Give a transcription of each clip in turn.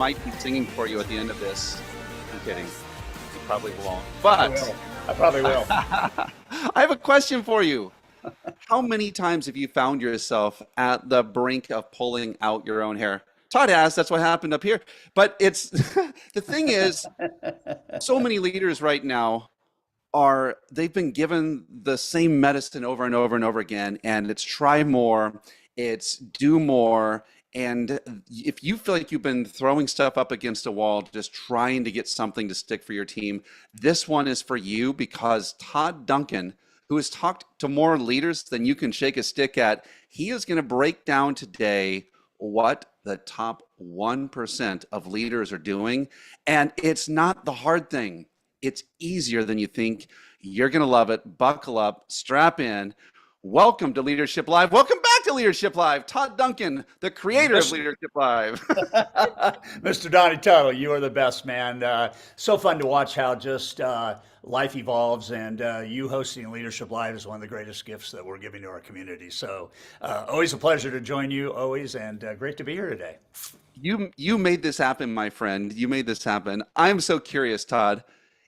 might be singing for you at the end of this. I'm kidding. You probably won't. I But will. I probably will. I have a question for you. How many times have you found yourself at the brink of pulling out your own hair? Todd has. That's what happened up here. But it's the thing is, so many leaders right now they've been given the same medicine over and over and over again, and it's try more, it's do more. And if you feel like you've been throwing stuff up against a wall just trying to get something to stick for your team, this one is for you because Todd Duncan, who has talked to more leaders than you can shake a stick at, he is going to break down today what the top 1% of leaders are doing. And it's not the hard thing. It's easier than you think. You're going to love it. Buckle up, strap in. Welcome to Leadership Live. Welcome back to Leadership Live. Todd Duncan, the creator of Mis- Leadership Live. Mr. Donnie Tuttle, you are the best, man. So fun to watch how just life evolves, and you hosting Leadership Live is one of the greatest gifts that we're giving to our community. So, always a pleasure to join you, always, and great to be here today. You made this happen, my friend. You made this happen. I'm so curious, Todd.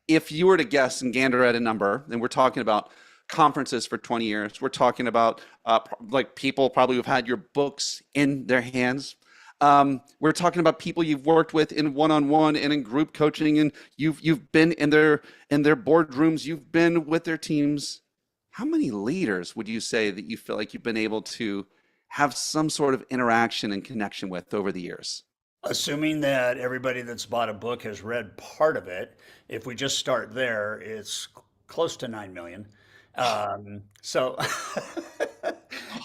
If you were to guess and gander at a number, and we're talking about conferences for 20 years, we're talking about like people probably who've had your books in their hands. We're talking about people you've worked with in one-on-one and in group coaching, and you've been in their boardrooms, you've been with their teams. How many leaders would you say that you feel like you've been able to have some sort of interaction and connection with over the years? Assuming that everybody that's bought a book has read part of it, if we just start there, it's close to 9 million. So,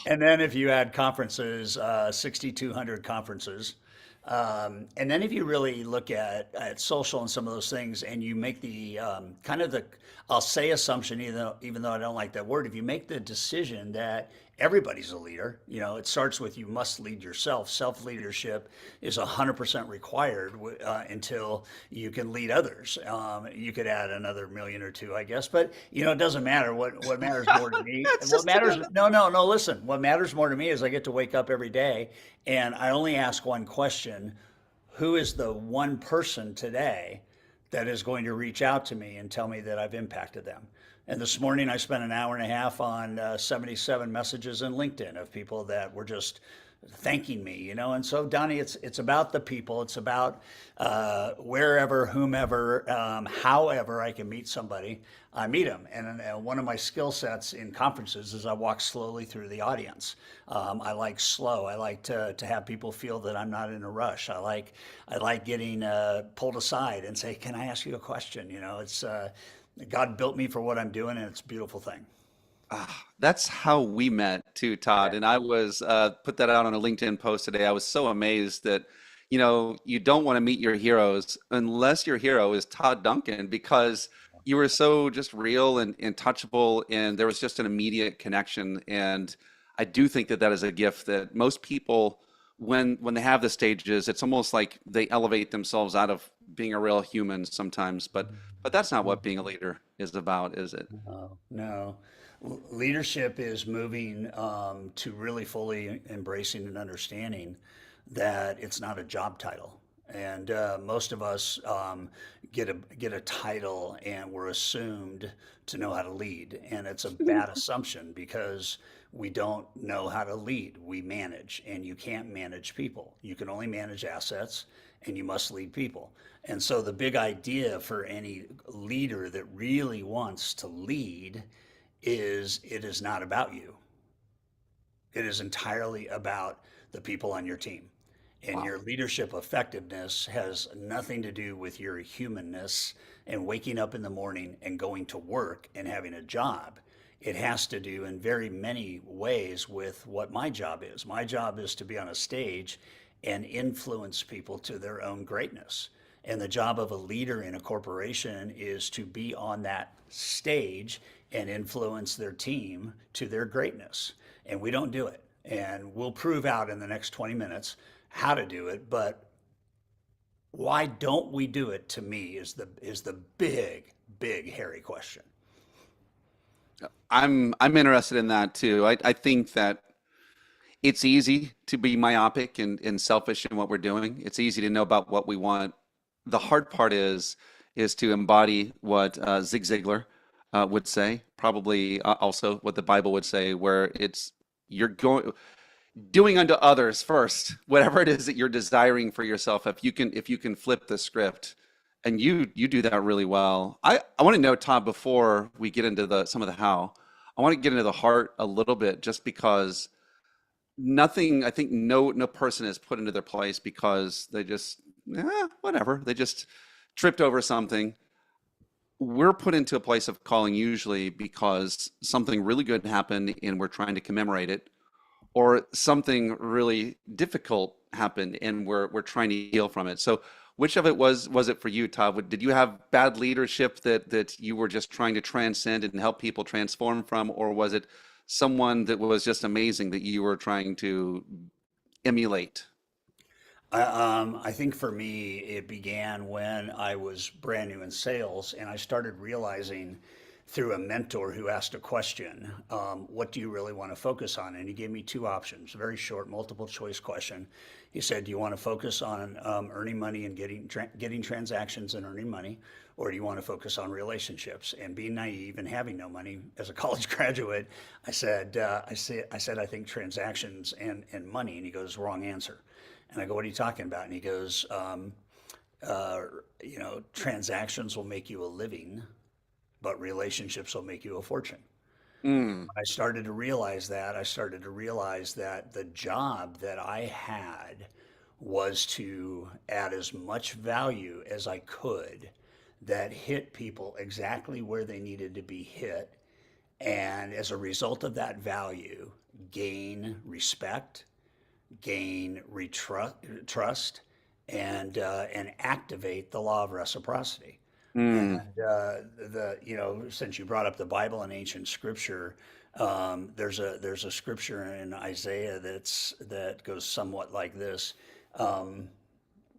and then if you add conferences, 6,200 conferences. And then if you really look at social and some of those things and you make the kind of the, I'll say assumption, even though I don't like that word, if you make the decision that everybody's a leader, it starts with you must lead yourself. Self-leadership is 100% required until you can lead others. You could add another million or two, I guess, but it doesn't matter. What matters more to me, It's what just matters, no, no, no, listen, what matters more to me is I get to wake up every day and I only ask one question: who is the one person today that is going to reach out to me and tell me that I've impacted them? And this morning I spent an hour and a half on 77 messages in LinkedIn of people that were just thanking me. And so, Donnie, it's about the people. It's about wherever, whomever, however I can meet somebody, I meet them. And one of my skill sets in conferences is I walk slowly through the audience. I like slow. I like to have people feel that I'm not in a rush. I like getting pulled aside and say, "Can I ask you a question?" It's God built me for what I'm doing, and it's a beautiful thing. That's how we met too, Todd. Yeah. And I was put that out on a LinkedIn post today. I was so amazed that, you don't want to meet your heroes unless your hero is Todd Duncan because you were so just real and touchable, and there was just an immediate connection. And I do think that that is a gift that most people, when they have the stages, it's almost like they elevate themselves out of being a real human sometimes. But that's not what being a leader is about, is it? No, no. Leadership is moving to really fully embracing and understanding that it's not a job title. And most of us get a title and we're assumed to know how to lead. And it's a bad assumption because we don't know how to lead. We manage, and you can't manage people. You can only manage assets, and you must lead people. And so the big idea for any leader that really wants to lead is it is not about you. It is entirely about the people on your team. And Wow. your leadership effectiveness has nothing to do with your humanness and waking up in the morning and going to work and having a job. It has to do in very many ways with what my job is. My job is to be on a stage and influence people to their own greatness. And the job of a leader in a corporation is to be on that stage and influence their team to their greatness. And we don't do it. And we'll prove out in the next 20 minutes how to do it. But why don't we do it, to me, is the big, big, hairy question. I'm interested in that too. I think that It's easy to be myopic and selfish in what we're doing. It's easy to know about what we want. The hard part is to embody what Zig Ziglar would say, probably also what the Bible would say, where it's you're going doing unto others first, whatever it is that you're desiring for yourself. If you can flip the script, and you do that really well. I want to know, Todd, before we get into the some of the how, I want to get into the heart a little bit, just because nothing, I think no person is put into their place because they just whatever, they just tripped over something. We're put into a place of calling usually because something really good happened and we're trying to commemorate it, or something really difficult happened and we're trying to heal from it. So which of it was it for you, Todd? Did you have bad leadership that you were just trying to transcend and help people transform from, or was it someone that was just amazing that you were trying to emulate? I think for me, it began when I was brand new in sales, and I started realizing through a mentor who asked a question, what do you really want to focus on? And he gave me two options, very short, multiple choice question. He said, do you want to focus on earning money and getting transactions and earning money, or do you want to focus on relationships? And being naive and having no money as a college graduate, I said, I think transactions and money. And he goes, wrong answer. And I go, what are you talking about? And he goes, uh, transactions will make you a living, but relationships will make you a fortune. Mm, I started to realize that. I started to realize that the job that I had was to add as much value as I could that hit people exactly where they needed to be hit. And as a result of that value, gain respect, gain trust, and activate the law of reciprocity. And mm, since you brought up the Bible and ancient scripture, there's a scripture in Isaiah that goes somewhat like this: um,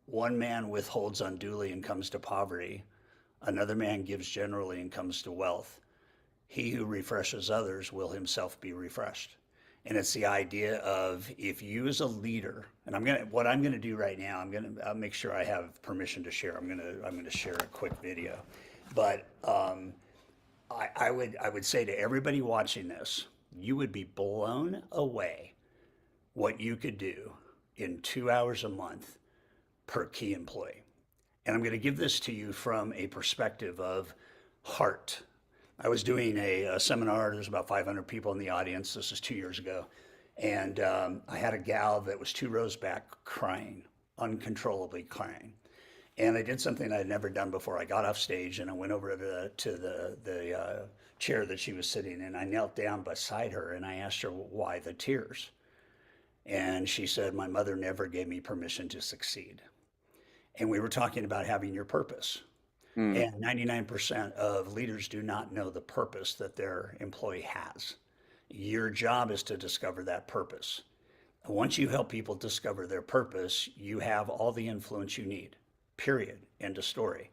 one man withholds unduly and comes to poverty; another man gives generally and comes to wealth. He who refreshes others will himself be refreshed. And it's the idea of, if you as a leader, and what I'm gonna do right now, I'll make sure I have permission to share. I'm gonna share a quick video, but I would say to everybody watching this, you would be blown away what you could do in 2 hours a month per key employee. And I'm going to give this to you from a perspective of heart. I was doing a seminar. There's about 500 people in the audience. This is 2 years ago. And I had a gal that was 2 rows back crying, uncontrollably crying. And I did something I'd never done before. I got off stage and I went over to the chair that she was sitting in. I knelt down beside her and I asked her why the tears. And she said, my mother never gave me permission to succeed. And we were talking about having your purpose. mm. And 99% of leaders do not know the purpose that their employee has. Your job is to discover that purpose. Once you help people discover their purpose, you have all the influence you need, period. End of story.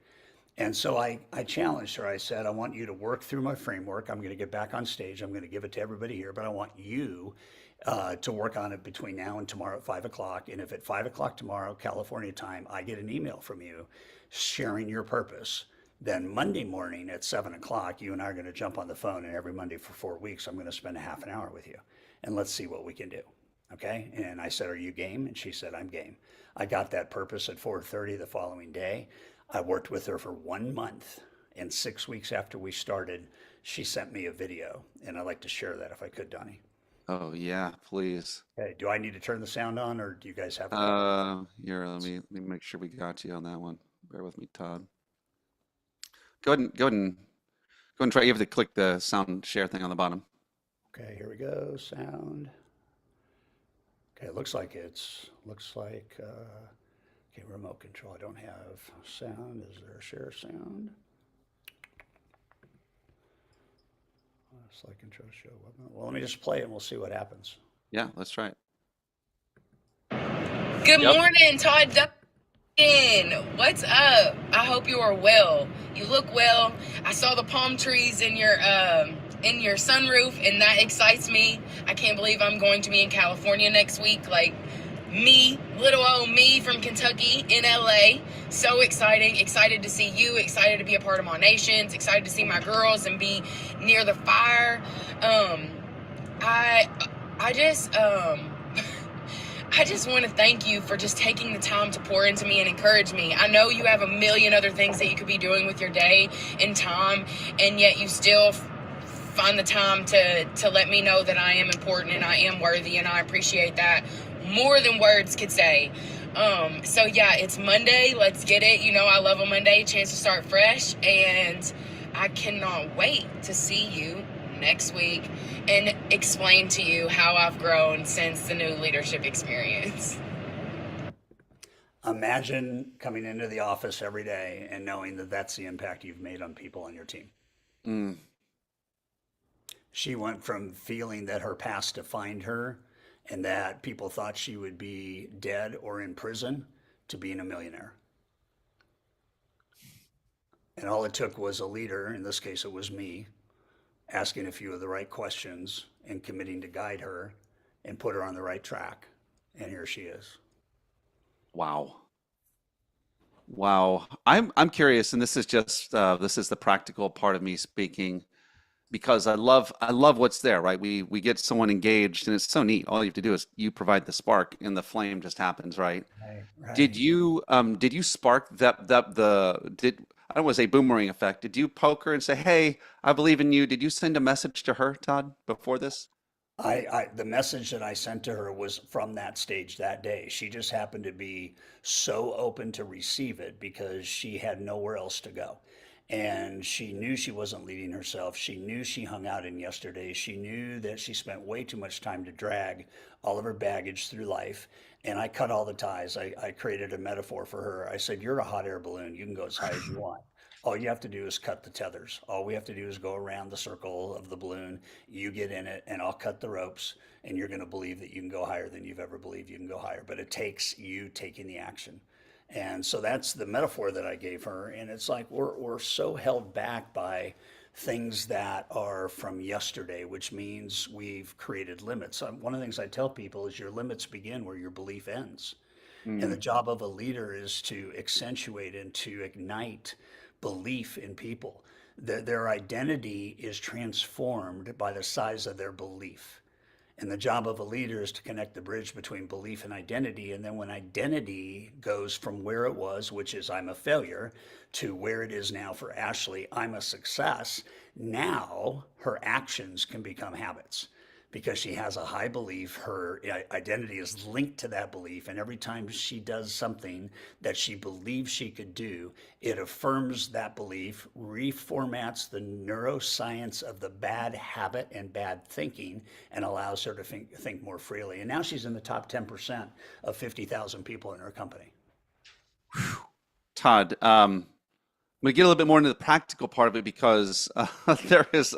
And so I challenged her. I said, I want you to work through my framework. I'm going to get back on stage. I'm going to give it to everybody here, but I want you to work on it between now and tomorrow at 5 o'clock. And if at 5 o'clock tomorrow, California time, I get an email from you sharing your purpose, then Monday morning at 7 o'clock, you and I are going to jump on the phone. And every Monday for 4 weeks, I'm going to spend a half an hour with you. And let's see what we can do. Okay. And I said, are you game? And she said, I'm game. I got that purpose at 4:30 the following day. I worked with her for 1 month. And 6 weeks after we started, she sent me a video. And I'd like to share that if I could, Donnie. Oh yeah, please. Hey, do I need to turn the sound on or do you guys have it up? Here, let me make sure we got you on that one. Bear with me, Todd. Go ahead and try. You have to click the sound share thing on the bottom. Okay, here we go. Sound. Okay, okay, remote control. I don't have sound. Is there a share sound? Select control show. Well, let me just play it and we'll see what happens. Yeah, let's try it. Good Yep. morning, Todd Duncan. What's up? I hope you are well. You look well. I saw the palm trees in in your sunroof, and that excites me. I can't believe I'm going to be in California next week. Like me, little old me from Kentucky in LA. So exciting. Excited to see you. Excited to be a part of my nations. Excited to see my girls and be near the fire. Um, I I just I just want to thank you for just taking the time to pour into me and encourage me. I know you have a million other things that you could be doing with your day and time, and yet you still find the time to let me know that I am important and I am worthy, and I appreciate that more than words could say. So yeah, it's Monday. Let's get it. You know, I love a Monday, chance to start fresh, and I cannot wait to see you next week and explain to you how I've grown since the new leadership experience. Imagine coming into the office every day and knowing that that's the impact you've made on people on your team. Mm, She went from feeling that her past defined her and that people thought she would be dead or in prison to being a millionaire. And all it took was a leader, in this case, it was me, asking a few of the right questions and committing to guide her and put her on the right track. And here she is. wow. Wow. I'm curious, and this is just this is the practical part of me speaking because I love what's there, right? We get someone engaged and it's so neat. All you have to do is you provide the spark and the flame just happens, right? Right, Did right. you spark that did I don't want to say boomerang effect. Did you poke her and say, "Hey, I believe in you"? Did you send a message to her, Todd, before this? The message that I sent to her was from that stage that day. She just happened to be so open to receive it because she had nowhere else to go. And she knew she wasn't leading herself. She knew she hung out in yesterday. She knew that she spent way too much time to drag all of her baggage through life. And I cut all the ties. I created a metaphor for her. I said, "You're a hot air balloon. You can go as high as you want. All you have to do is cut the tethers. All we have to do is go around the circle of the balloon. You get in it, and I'll cut the ropes, and you're going to believe that you can go higher than you've ever believed you can go higher. But it takes you taking the action." And so that's the metaphor that I gave her. And it's like we're so held back by things that are from yesterday, which means we've created limits. One of the things I tell people is your limits begin where your belief ends. And the Mm, job of a leader is to accentuate and to ignite belief in people. Their identity is transformed by the size of their belief. And the job of a leader is to connect the bridge between belief and identity. And then when identity goes from where it was, which is I'm a failure, to where it is now for Ashley, I'm a success, now her actions can become habits because she has a high belief. Her identity is linked to that belief. And every time she does something that she believes she could do, it affirms that belief, reformats the neuroscience of the bad habit and bad thinking, and allows her to think more freely. And now she's in the top 10% of 50,000 people in her company. Todd, I'm gonna get a little bit more into the practical part of it because there is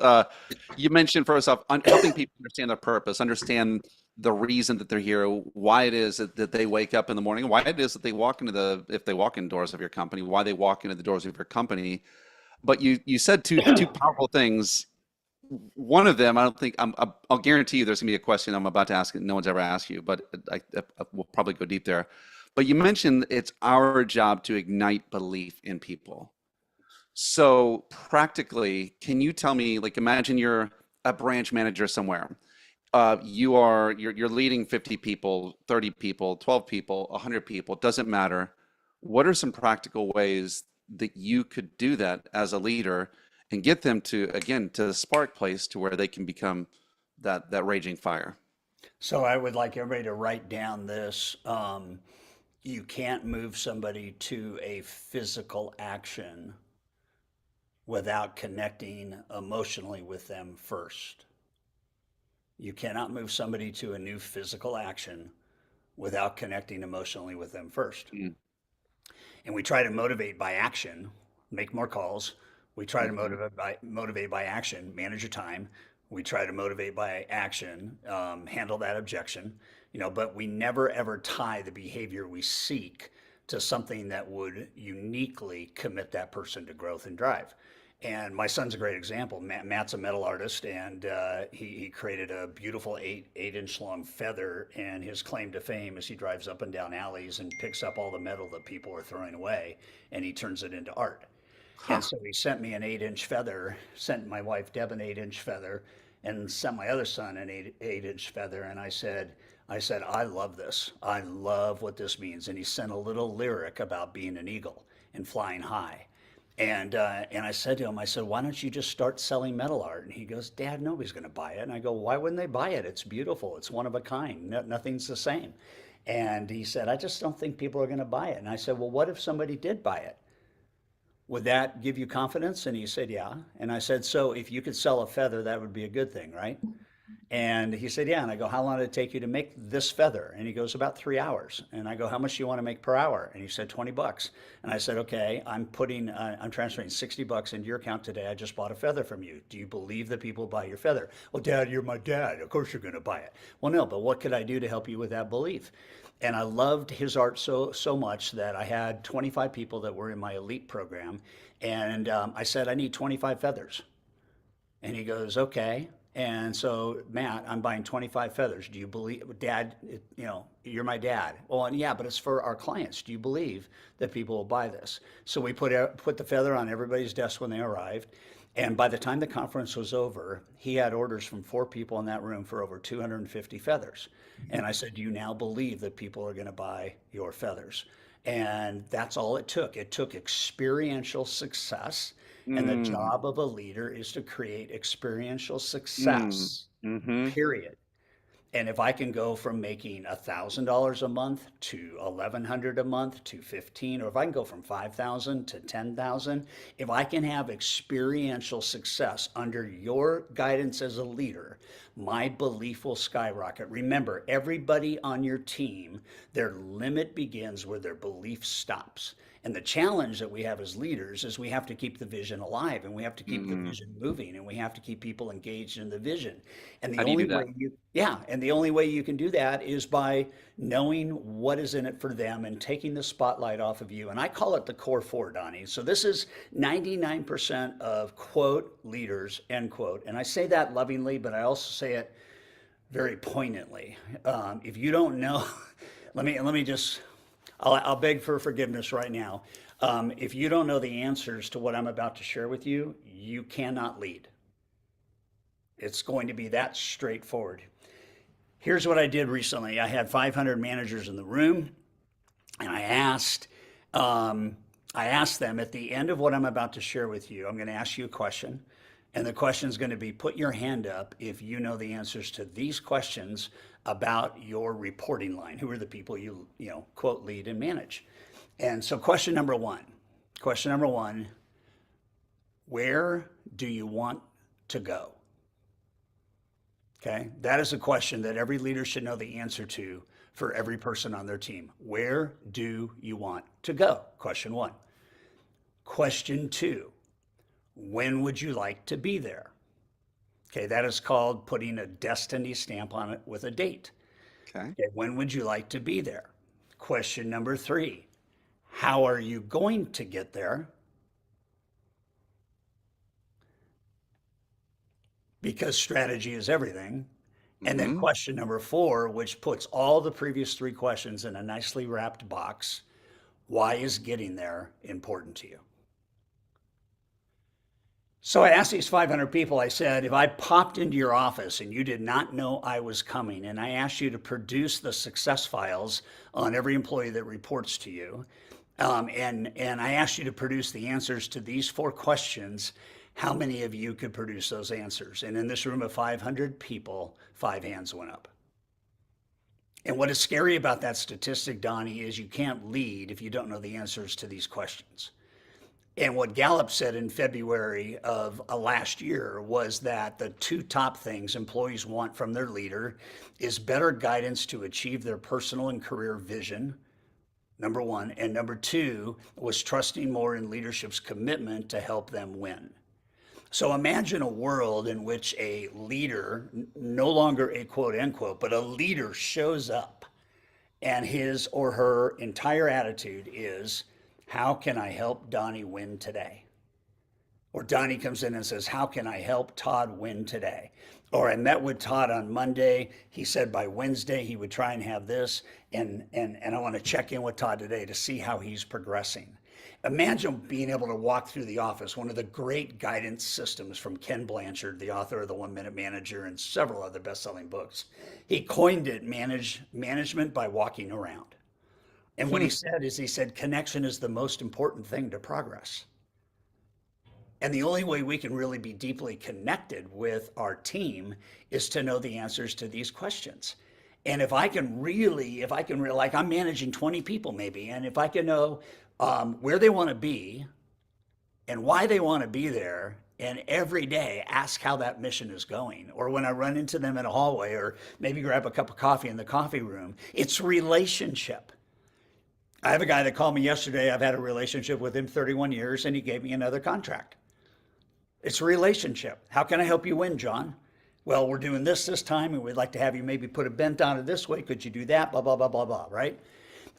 you mentioned first off helping people understand their purpose, understand the reason that they're here, why it is that they wake up in the morning, why it is that they walk into the if they walk in doors of your company, why they walk into the doors of your company. But you said two powerful things. One of them, I don't think I'll guarantee you there's gonna be a question I'm about to ask that no one's ever asked you, but I will probably go deep there. But you mentioned it's our job to ignite belief in people. So practically, can you tell me, like, imagine you're a branch manager somewhere. You're leading 50 people, 30 people, 12 people, 100 people, it doesn't matter. What are some practical ways that you could do that as a leader and get them to, again, to the spark place to where they can become that raging fire? So I would like everybody to write down this. You can't move somebody to a physical action without connecting emotionally with them first. You cannot move somebody to a new physical action without connecting emotionally with them first. Mm, And we try to motivate by action, make more calls. We try to mhm. motivate by action, manage your time. We try to motivate by action, handle that objection, but we never ever tie the behavior we seek to something that would uniquely commit that person to growth and drive. And my son's a great example. Matt's a metal artist, and he created a beautiful eight-inch long feather. And his claim to fame is he drives up and down alleys and picks up all the metal that people are throwing away, and he turns it into art. And Huh. so he sent me an 8-inch feather, sent my wife Deb an 8-inch feather, and sent my other son an eight-inch feather. And I said, I love this. I love what this means. And he sent a little lyric about being an eagle and flying high. And I said to him, I said, why don't you just start selling metal art? And he goes, Dad, nobody's going to buy it. And I go, why wouldn't they buy it? It's beautiful. It's one of a kind. Nothing's the same. And he said, I just don't think people are going to buy it. And I said, well, what if somebody did buy it? Would that give you confidence? And he said, yeah. And I said, so if you could sell a feather, that would be a good thing, right? And he said, yeah. And I go, how long did it take you to make this feather? And he goes, about 3 hours. And I go, how much do you want to make per hour? And he said, $20. And I said, okay, I'm transferring $60 into your account today. I just bought a feather from you. Do you believe that people buy your feather? Well, Dad, you're my dad. Of course you're going to buy it. Well, no, but what could I do to help you with that belief? And I loved his art so much that I had 25 people that were in my elite program. And I said, I need 25 feathers. And he goes, okay. And so, Matt, I'm buying 25 feathers. Do you believe, Dad, you're my dad. Well, and yeah, but it's for our clients. Do you believe that people will buy this? So we put the feather on everybody's desk when they arrived. And by the time the conference was over, he had orders from 4 people in that room for over 250 feathers. And I said, do you now believe that people are going to buy your feathers? And that's all it took. It took experiential success. And the Mm. job of a leader is to create experiential Mm. success, Mm-hmm. period. And if I can go from making $1,000 a month to 1,100 a month to 15, or if I can go from 5,000 to 10,000, if I can have experiential success under your guidance as a leader, my belief will skyrocket. Remember, everybody on your team, their limit begins where their belief stops. And the challenge that we have as leaders is we have to keep the vision alive, and we have to keep the Mm. vision moving, and we have to keep people engaged in the vision. And the How do you only do that? way you can do that is by knowing what is in it for them and taking the spotlight off of you. And I call it the core four, Donnie. So this is 99% of quote leaders, end quote. And I say that lovingly, but I also say it very poignantly. If you don't know, let me just, I'll beg for forgiveness right now. If you don't know the answers to what I'm about to share with you, you cannot lead. It's going to be that straightforward. Here's what I did recently. I had 500 managers in the room, and I asked them at the end of what I'm about to share with you. I'm going to ask you a question, and the question is going to be: put your hand up if you know the answers to these questions about your reporting line. Who are the people you quote, lead, and manage? And so, question number one. Question number one: where do you want to go? Okay, that is a question that every leader should know the answer to for every person on their team. Where do you want to go? Question one. Question two, when would you like to be there? Okay, that is called putting a destiny stamp on it with a date. Okay. Okay, when would you like to be there? Question number three, how are you going to get there? Because strategy is everything. And then Mm-hmm. question number four, which puts all the previous three questions in a nicely wrapped box: why is getting there important to you? So I asked these 500 people, I said, if I popped into your office and you did not know I was coming, and I asked you to produce the success files on every employee that reports to you, and I asked you to produce the answers to these four questions, how many of you could produce those answers? And in this room of 500 people, 5 hands went up. And what is scary about that statistic, Donnie, is you can't lead if you don't know the answers to these questions. And what Gallup said in February of last year was that the 2 top things employees want from their leader is better guidance to achieve their personal and career vision, number 1. And number 2 was trusting more in leadership's commitment to help them win. So imagine a world in which a leader, no longer a quote unquote, but a leader shows up and his or her entire attitude is, how can I help Donnie win today? Or Donnie comes in and says, how can I help Todd win today? Or I met with Todd on Monday. He said by Wednesday he would try and have this. And I want to check in with Todd today to see how he's progressing. Imagine being able to walk through the office, one of the great guidance systems from Ken Blanchard, the author of The 1 Minute Manager and several other best-selling books. He coined it management by walking around. And what he said is, he said, connection is the most important thing to progress. And the only way we can really be deeply connected with our team is to know the answers to these questions. And if I can really, like I'm managing 20 people maybe, and if I can know where they want to be and why they want to be there, and every day ask how that mission is going, or when I run into them in a hallway, or maybe grab a cup of coffee in the coffee room, it's relationship. I have a guy that called me yesterday. I've had a relationship with him 31 years, and he gave me another contract. It's a relationship. How can I help you win, John? Well, we're doing this time, and we'd like to have you maybe put a bent on it this way. Could you do that? Blah, blah, blah, blah, blah, right?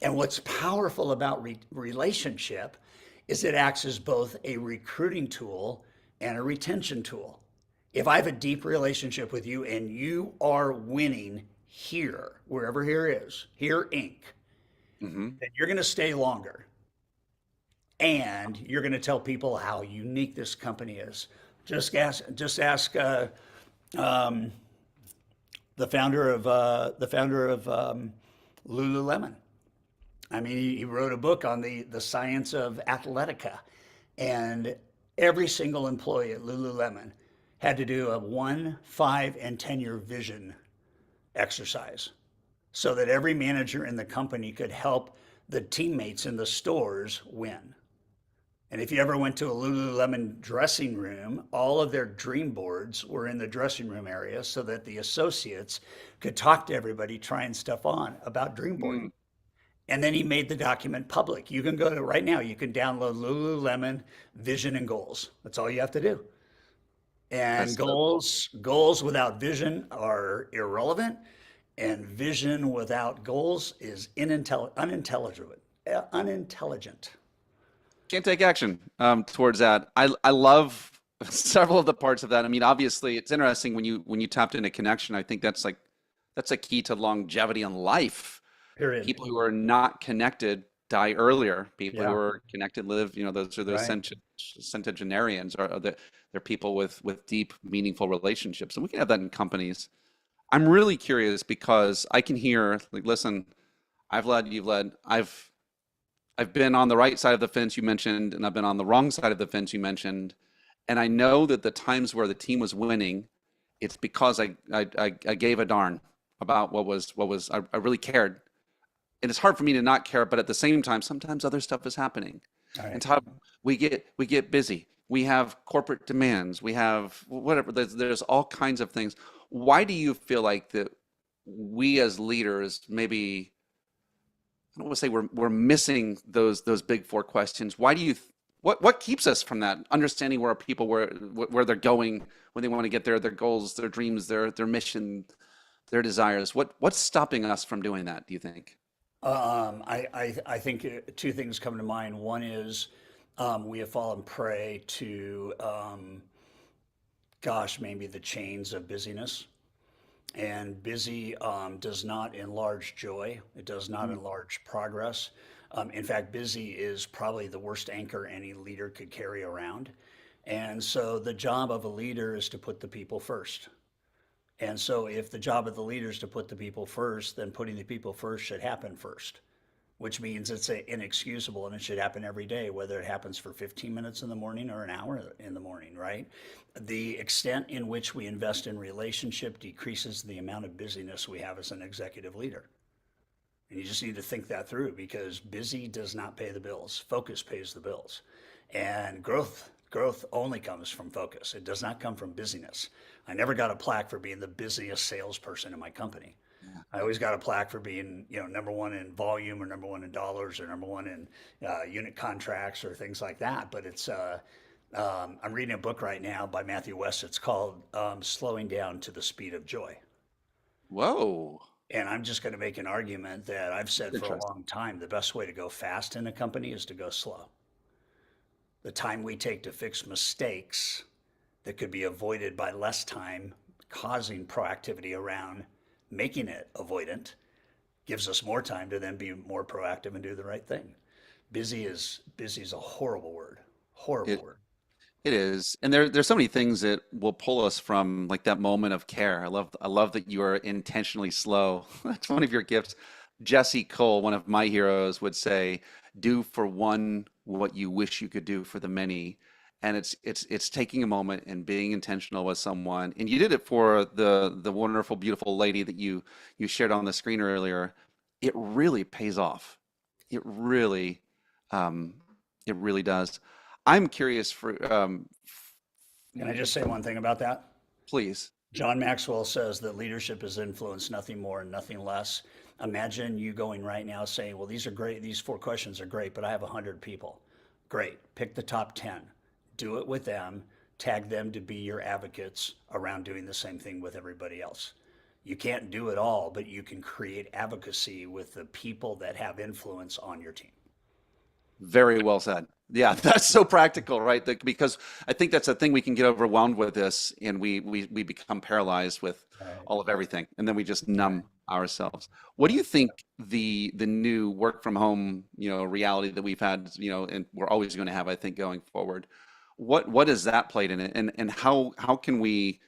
And what's powerful about relationship is it acts as both a recruiting tool and a retention tool. If I have a deep relationship with you and you are winning here, wherever here is, here Inc., then you're going to stay longer. And you're going to tell people how unique this company is. Just ask the founder of Lululemon. I mean, he wrote a book on the science of Athletica, and every single employee at Lululemon had to do a 1, 5, and 10-year vision exercise, so that every manager in the company could help the teammates in the stores win. And if you ever went to a Lululemon dressing room, all of their dream boards were in the dressing room area so that the associates could talk to everybody trying stuff on about dream boarding. And then he made the document public. You can go to right now, you can download Lululemon Vision and Goals. That's all you have to do. And goals without vision are irrelevant, and vision without goals is unintelligent. Can't take action towards that. I love several of the parts of that. I mean, obviously, it's interesting when you tapped into connection. I think that's a key to longevity in life. Period. People who are not connected die earlier. People who Yeah. are connected live. Those are those Right. centenarians, or they're people with deep, meaningful relationships, and we can have that in companies. I'm really curious because I can hear, like, listen, I've led, you've led, I've been on the right side of the fence you mentioned, and I've been on the wrong side of the fence you mentioned. And I know that the times where the team was winning, it's because I gave a darn about what was I really cared. And it's hard for me to not care, but at the same time, sometimes other stuff is happening. All And right. Todd, we get busy. We have corporate demands. We have whatever. There's all kinds of things. Why do you feel like that we as leaders maybe, I don't want to say we're missing those big four questions? Why do you what keeps us from that understanding where people where they're going when they want to get there, their goals, their dreams, their mission, their desires? What's stopping us from doing that, do you think? I think two things come to mind. One is we have fallen prey to, maybe the chains of busyness. And busy does not enlarge joy. It does not enlarge progress. In fact, busy is probably the worst anchor any leader could carry around. And so the job of a leader is to put the people first. And so if the job of the leader is to put the people first, then putting the people first should happen first, which means it's inexcusable, and it should happen every day, whether it happens for 15 minutes in the morning or an hour in the morning, right? The extent in which we invest in relationship decreases the amount of busyness we have as an executive leader. And you just need to think that through, because busy does not pay the bills. Focus pays the bills. And growth only comes from focus. It does not come from busyness. I never got a plaque for being the busiest salesperson in my company. I always got a plaque for being, number one in volume, or number one in dollars, or number one in unit contracts, or things like that. But it's, I'm reading a book right now by Matthew West. It's called Slowing Down to the Speed of Joy. Whoa. And I'm just going to make an argument that I've said for a Interesting. long time: the best way to go fast in a company is to go slow. the time we take to fix mistakes that could be avoided by less time, causing proactivity around making it avoidant, gives us more time to then be more proactive and do the right thing. Busy is a horrible word. Horrible It word. it is. And there's so many things that will pull us from like that moment of care. I love that you are intentionally slow. That's one of your gifts. Jesse Cole, one of my heroes, would say, "Do for one what you wish you could do for the many." And it's taking a moment and being intentional with someone. And you did it for the wonderful, beautiful lady that you shared on the screen earlier. It really pays off. It really um, it really does. I'm curious for Can I just say one thing about that? please. John Maxwell says that leadership is influence, nothing more and nothing less. Imagine you going right now saying, well, these are great. These 4 questions are great, but I have 100 people. Great. Pick the top 10. Do it with them. Tag them to be your advocates around doing the same thing with everybody else. You can't do it all, but you can create advocacy with the people that have influence on your team. Very well said. Yeah, that's so practical, right? Because I think that's a thing we can get overwhelmed with this, and we become paralyzed with Right. all of everything, and then we just Right. numb ourselves. What do you think the new work from home, reality that we've had, and we're always going to have, I think, going forward? What has that played in it, and how can we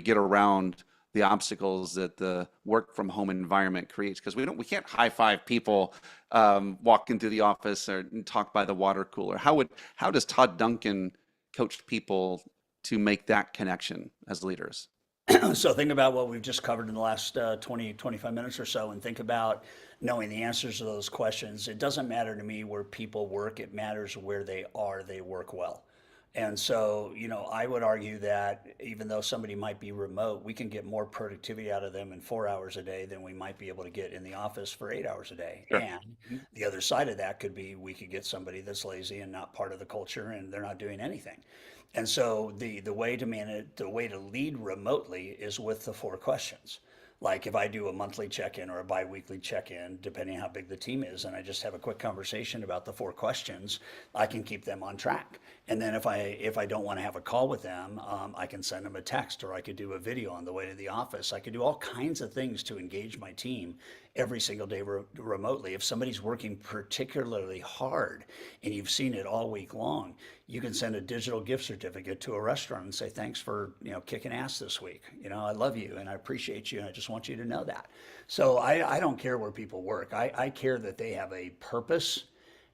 get around the obstacles that the work from home environment creates? Because we can't high five people walk into the office or talk by the water cooler. How does Todd Duncan coach people to make that connection as leaders? So think about what we've just covered in the last 20, 25 minutes or so, and think about knowing the answers to those questions. It doesn't matter to me where people work. It matters where they are. They work well. And so, I would argue that even though somebody might be remote, we can get more productivity out of them in 4 hours a day than we might be able to get in the office for 8 hours a day. Sure. And the other side of that could be we could get somebody that's lazy and not part of the culture and they're not doing anything. And so the way to manage, the way to lead remotely is with the 4 questions. Like if I do a monthly check-in or a bi-weekly check-in, depending on how big the team is, and I just have a quick conversation about the 4 questions, I can keep them on track. And then if I don't want to have a call with them, I can send them a text or I could do a video on the way to the office. I could do all kinds of things to engage my team every single day remotely. If somebody's working particularly hard and you've seen it all week long, you can send a digital gift certificate to a restaurant and say, thanks for, kicking ass this week. I love you and I appreciate you and I just want you to know that. So I don't care where people work. I care that they have a purpose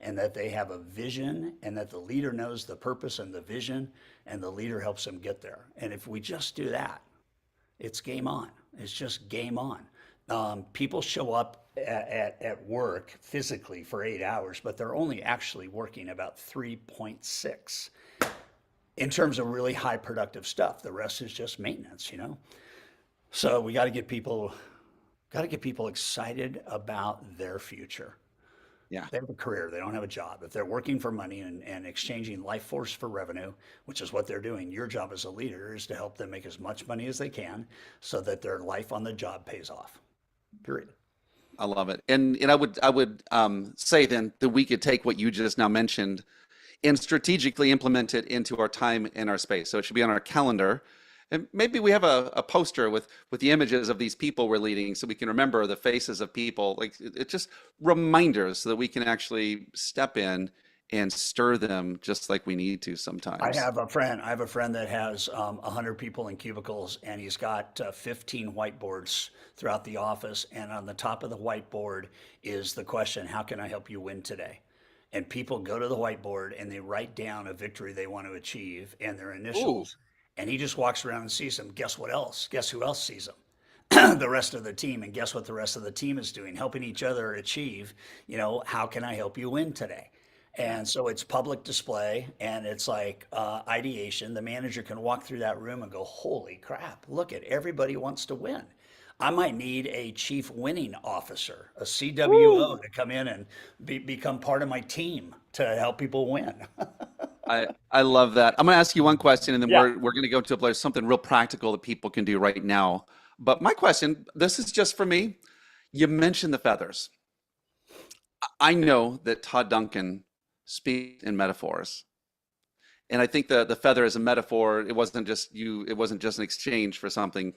and that they have a vision and that the leader knows the purpose and the vision and the leader helps them get there. And if we just do that, it's game on. It's just game on. People show up at work physically for 8 hours, but they're only actually working about 3.6 in terms of really high productive stuff. The rest is just maintenance. So we got to get people excited about their future. Yeah. They have a career, they don't have a job. If they're working for money and exchanging life force for revenue, which is what they're doing, your job as a leader is to help them make as much money as they can so that their life on the job pays off. Period. I love it. And I would say then that we could take what you just now mentioned and strategically implement it into our time and our space. So it should be on our calendar. And maybe we have a poster with the images of these people we're leading so we can remember the faces of people. Like it's just reminders so that we can actually step in and stir them just like we need to I sometimes. have a friend. I have a friend that has 100 people in cubicles, and he's got 15 whiteboards throughout the office. And on the top of the whiteboard is the question, "How can I help you win today?" And people go to the whiteboard and they write down a victory they want to achieve and their Ooh, initials. And he just walks around and sees them. Guess what else? Guess who else sees them? The rest of the team. And guess what the rest of the team is doing? Helping each other achieve, how can I help you win today? yeah. And so it's public display and it's like ideation. The manager can walk through that room and go, holy crap, look at everybody wants to win. I might need a chief winning officer, a CWO, Woo. to come in and become part of my team to help people win. I love that. I'm going to ask you one question, and then Yeah. we're going to go to a place something real practical that people can do right now. But my question, this is just for me. You mentioned the feathers. I know that Todd Duncan speaks in metaphors. And I think the feather is a metaphor. It wasn't just an exchange for something.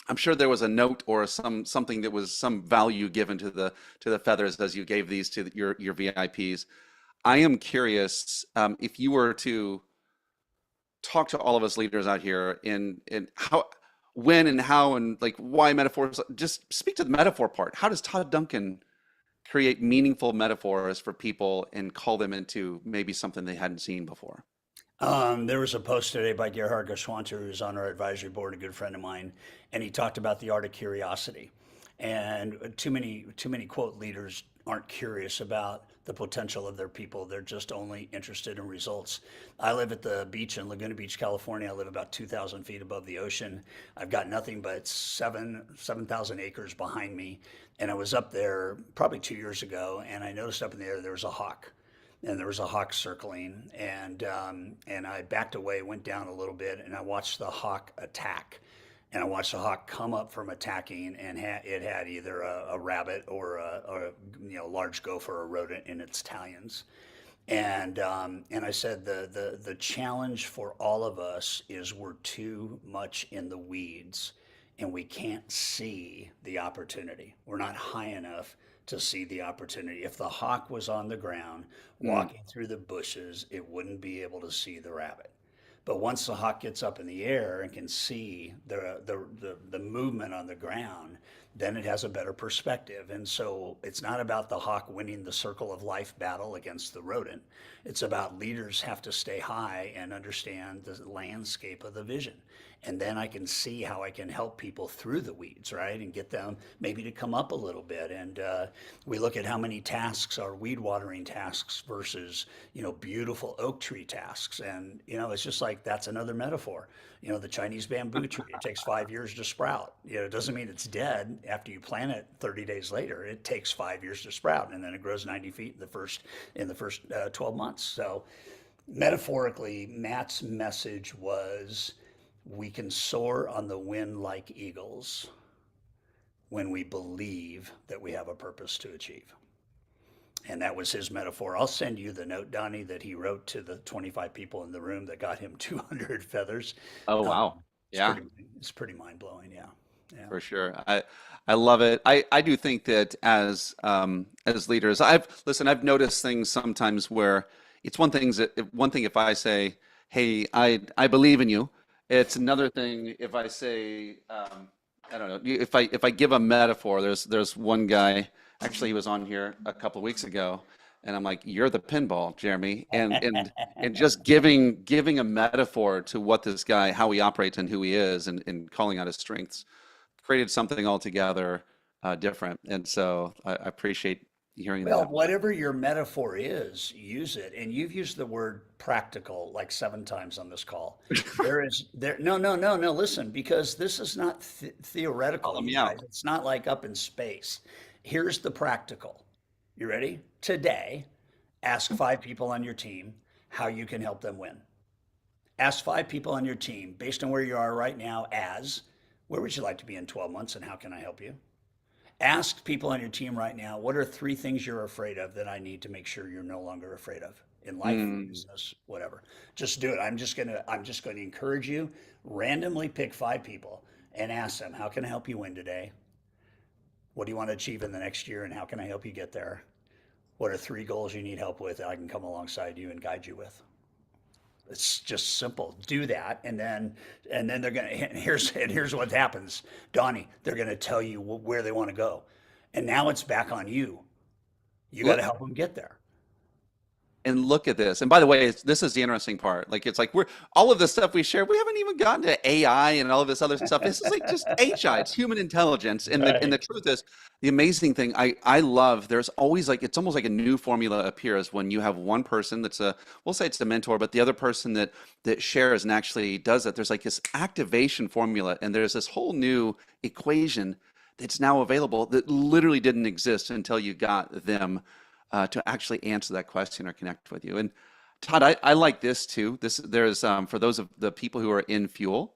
I'm sure there was a note or something that was some value given to the feathers as you gave these to your VIPs. I am curious, if you were to talk to all of us leaders out here in how, when and how and like why metaphors, just speak to the metaphor part. How does Todd Duncan create meaningful metaphors for people and call them into maybe something they hadn't seen before? There was a post today by Gerhard Geschwanter, who's on our advisory board, a good friend of mine, and he talked about the art of curiosity. And too many quote leaders aren't curious about the potential of their people. They're just only interested in results. I live at the beach in Laguna Beach, California. I live about 2,000 feet above the ocean. I've got nothing but 7,000 acres behind me. And I was up there probably 2 years ago, and I noticed up in the air there was a hawk, and there was a hawk circling, and I backed away, went down a little bit, and I watched the hawk attack, and I watched the hawk come up from attacking, and it had either a rabbit or a large gopher or rodent in its talons, and I said the challenge for all of us is we're too much in the weeds, and we can't see the opportunity. We're not high enough to see the opportunity. If the hawk was on the ground Mm, walking through the bushes, it wouldn't be able to see the rabbit. But once the hawk gets up in the air and can see the movement on the ground, then it has a better perspective. And so it's not about the hawk winning the circle of life battle against the rodent. It's about leaders have to stay high and understand the landscape of the vision. And then I can see how I can help people through the weeds, right? And get them maybe to come up a little bit. And we look at how many tasks are weed watering tasks versus, beautiful oak tree tasks. And, it's just like that's another metaphor. The Chinese bamboo tree, it takes 5 years to sprout. It doesn't mean it's dead after you plant it 30 days later. It takes 5 years to sprout, and then it grows 90 feet in the first 12 months. So metaphorically, Matt's message was we can soar on the wind like eagles when we believe that we have a purpose to achieve. And that was his metaphor. I'll send you the note, Donnie, that he wrote to the 25 people in the room that got him 200 feathers. oh Um, wow. it's Yeah. pretty, it's pretty mind blowing. Yeah. Yeah. For sure. I love it. I do think that as leaders, I've noticed things sometimes where it's one thing if I say, "Hey, I believe in you." It's another thing if I say, I don't know, if I give a metaphor. There's one guy, actually he was on here a couple of weeks ago, and I'm like, "You're the pinball, Jeremy," and just giving a metaphor to what this guy, how he operates and who he is, and calling out his strengths created something altogether different. And so I appreciate hearing Well, that. whatever your metaphor is, use it. And you've used the word practical like 7 times on this call. No, no, no, no, listen, because this is not theoretical, Call you me guys. out. It's not like up in space. Here's the practical. You ready? Today, ask 5 people on your team how you can help them win. Ask 5 people on your team based on where you are right now as where would you like to be in 12 months and how can I help you? Ask people on your team right now, what are 3 things you're afraid of that I need to make sure you're no longer afraid of in life, in Mm, business, whatever. Just do it. I'm just going to encourage you. Randomly pick 5 people and ask them, how can I help you win today? What do you want to achieve in the next year and how can I help you get there? What are 3 goals you need help with that I can come alongside you and guide you with? It's just simple. Do that, and then they're gonna. And here's what happens, Donnie. They're gonna tell you where they want to go, and now it's back on you. You got look, to help them get there. and look at this. And by the way, this is the interesting part. Like it's like we're all of this stuff we share. We haven't even gotten to AI and all of this other stuff. This is like just HI. It's human intelligence. And the Right. truth is, the amazing thing I love. There's always like it's almost like a new formula appears when you have one person that's we'll say it's a mentor, but the other person that shares and actually does it. There's like this activation formula, and there's this whole new equation that's now available that literally didn't exist until you got them to actually answer that question or connect with you. And Todd, I like this too. There's for those of the people who are in fuel,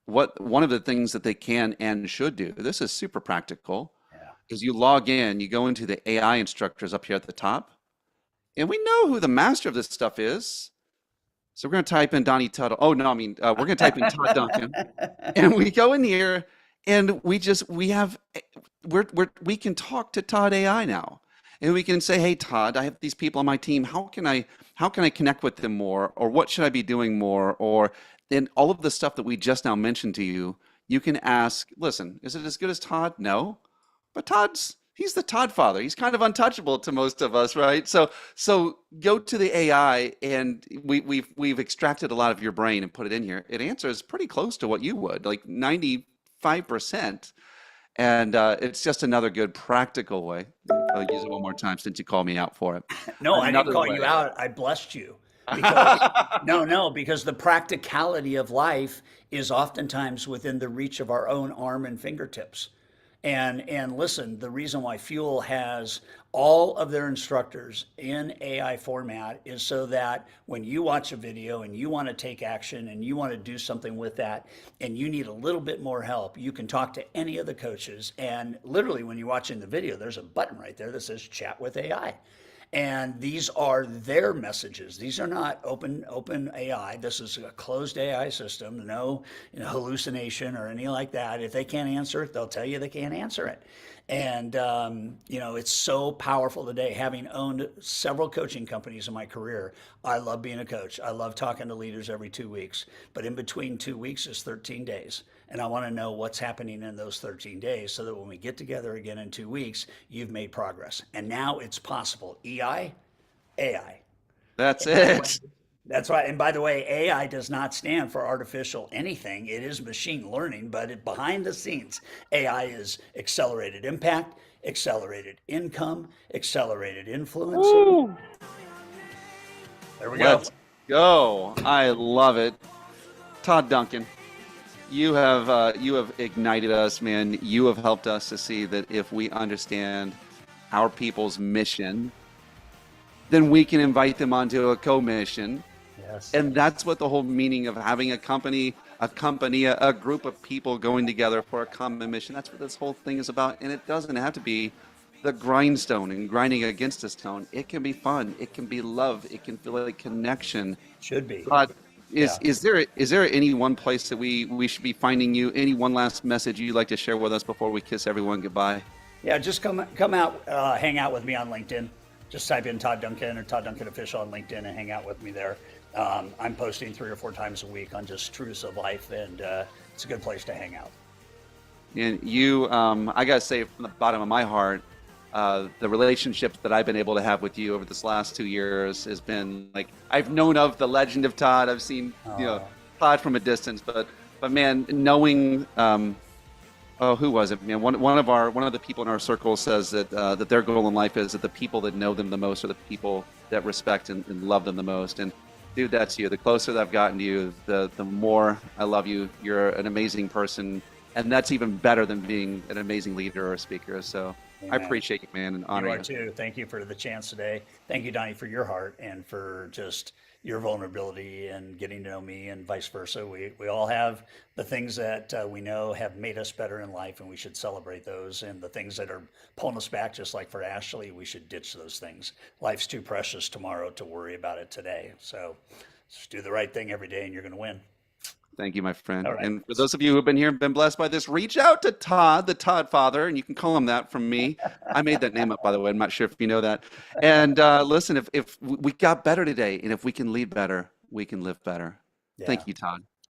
one of the things that they can and should do. This is super practical. Yeah. Is you log in, you go into the AI instructors up here at the top, and we know who the master of this stuff is. So we're going to type in Donnie Tuttle. Oh, no, I mean, we're going to type in Todd Duncan. And we go in here and we can talk to Todd AI now. And we can say, hey, Todd, I have these people on my team. How can I connect with them more? Or what should I be doing more? Or then all of the stuff that we just now mentioned to you, you can ask, listen, is it as good as Todd? No. But he's the Todd father. He's kind of untouchable to most of us, right? So go to the AI, and we've extracted a lot of your brain and put it in here. It answers pretty close to what you would, like 95%. And it's just another good practical way. I'll use it one more time since you called me out for it. No, I didn't Another call you way. out. I blessed you because no, because the practicality of life is oftentimes within the reach of our own arm and fingertips. And listen, the reason why Fuel has all of their instructors in AI format is so that when you watch a video and you want to take action and you want to do something with that and you need a little bit more help, you can talk to any of the coaches. And literally, when you're watching the video, there's a button right there that says chat with AI. And these are their messages. These are not open AI. This is a closed AI system. No, hallucination or anything like that. If they can't answer it, they'll tell you they can't answer it. And it's so powerful today. Having owned several coaching companies in my career, I love being a coach. I love talking to leaders every 2 weeks. But in between 2 weeks is 13 days. And I want to know what's happening in those 13 days so that when we get together again in 2 weeks, you've made progress. And now it's possible. AI. That's And by the way, it. that's right. And by the way, AI does not stand for artificial anything. It is machine learning, but behind the scenes, AI is accelerated impact, accelerated income, accelerated influence. Woo! There we go. Let's go. I love it. Todd Duncan, you have ignited us, man. You have helped us to see that if we understand our people's mission, then we can invite them onto a co-mission. Yes. And that's what the whole meaning of having a group of people going together for a common mission. That's what this whole thing is about. And it doesn't have to be the grindstone and grinding against a stone. It can be fun. It can be love. It can feel like connection. Should be. But Yeah. is there any one place that we should be finding you? Any one last message you'd like to share with us before we kiss everyone goodbye? Yeah, just come out, hang out with me on LinkedIn. Just type in Todd Duncan or Todd Duncan Official on LinkedIn and hang out with me there. I'm posting 3 or 4 times a week on just truths of life, and it's a good place to hang out. And I gotta say from the bottom of my heart, the relationships that I've been able to have with you over this last 2 years has been like I've known of the legend of Todd. I've seen Todd from a distance, but man, knowing who was it? Man, one of the people in our circle says that their goal in life is that the people that know them the most are the people that respect and love them the most. And dude, that's you. The closer that I've gotten to you, the more I love you. You're an amazing person, and that's even better than being an amazing leader or a speaker. So I Amen. appreciate you, man, and You honor are you. too. Thank you for the chance today. Thank you, Donnie, for your heart and for just your vulnerability and getting to know me and vice versa. We all have the things that we know have made us better in life, and we should celebrate those. And the things that are pulling us back, just like for Ashley, we should ditch those things. Life's too precious tomorrow to worry about it today. So just do the right thing every day, and you're going to win. Thank you, my friend. All right. And for those of you who have been here and been blessed by this, reach out to Todd, the Todd Father, and you can call him that from me. I made that name up, by the way. I'm not sure if you know that. And listen, if we got better today, and if we can lead better, we can live better. Yeah. Thank you, Todd.